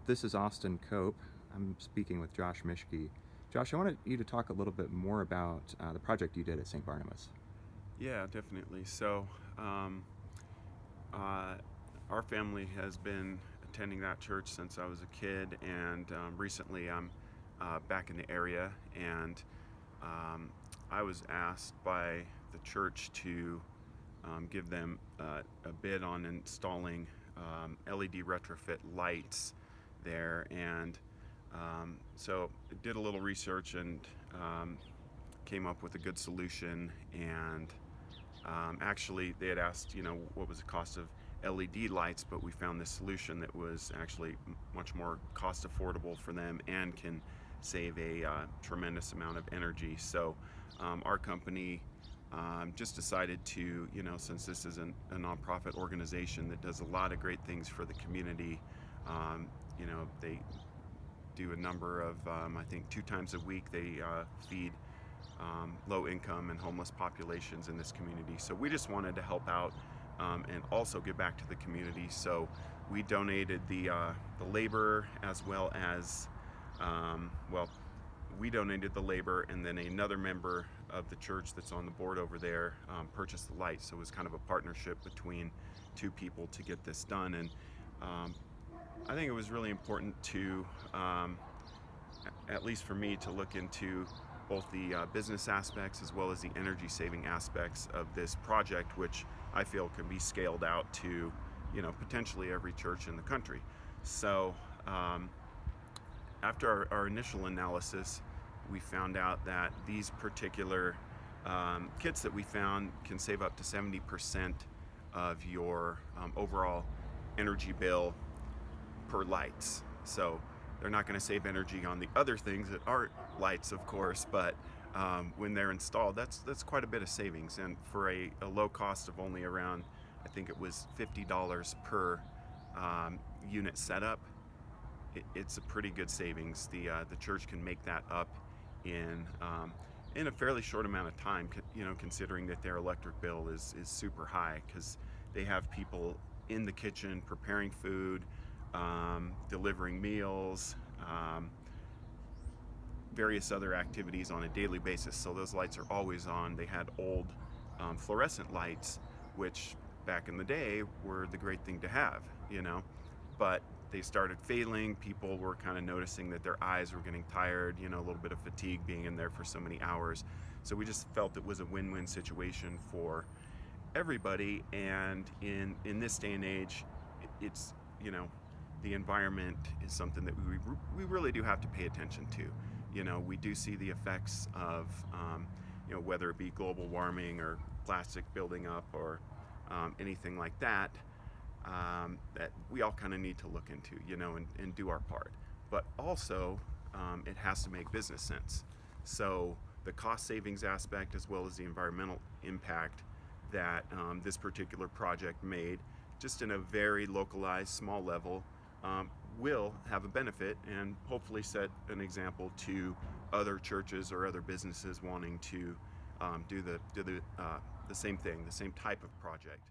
This is Austin Cope. I'm speaking with Josh Mischke. Josh, I wanted you to talk a little bit more about the project you did at St. Barnabas. Yeah, definitely. Uh, our family has been attending that church since I was a kid, and recently I'm back in the area, and um, I was asked by the church to give them a bid on installing LED retrofit lights there, and so I did a little research and came up with a good solution. And actually, they had asked, what was the cost of LED lights, but we found this solution that was actually much more cost affordable for them and can save a tremendous amount of energy. So our company just decided to, since this is a nonprofit organization that does a lot of great things for the community, they do a number of, I think 2 times a week, they feed low income and homeless populations in this community. So we just wanted to help out and also give back to the community. So we donated the labor, as well as, we donated the labor, and then another member of the church that's on the board over there purchased the lights. So it was kind of a partnership between two people to get this done. And I think it was really important to, at least for me, to look into both the business aspects as well as the energy saving aspects of this project, which I feel can be scaled out to, potentially every church in the country. So after our initial analysis, we found out that these particular kits that we found can save up to 70% of your overall energy bill per lights. So they're not going to save energy on the other things that aren't lights, of course, but when they're installed, that's quite a bit of savings. And for a low cost of only around, I think it was $50 per unit setup, it's a pretty good savings. The church can make that up in a fairly short amount of time, considering that their electric bill is super high, because they have people in the kitchen preparing food, delivering meals, various other activities on a daily basis. So those lights are always on. They had old fluorescent lights, which back in the day were the great thing to have, but they started failing. People were kind of noticing that their eyes were getting tired, a little bit of fatigue being in there for so many hours. So we just felt it was a win-win situation for everybody. And in this day and age, it's, the environment is something that we really do have to pay attention to. We do see the effects of, whether it be global warming or plastic building up or anything like that, that we all kind of need to look into, and do our part. But also, it has to make business sense. So the cost savings aspect, as well as the environmental impact that this particular project made, just in a very localized, small level, will have a benefit and hopefully set an example to other churches or other businesses wanting to do the same thing, the same type of project.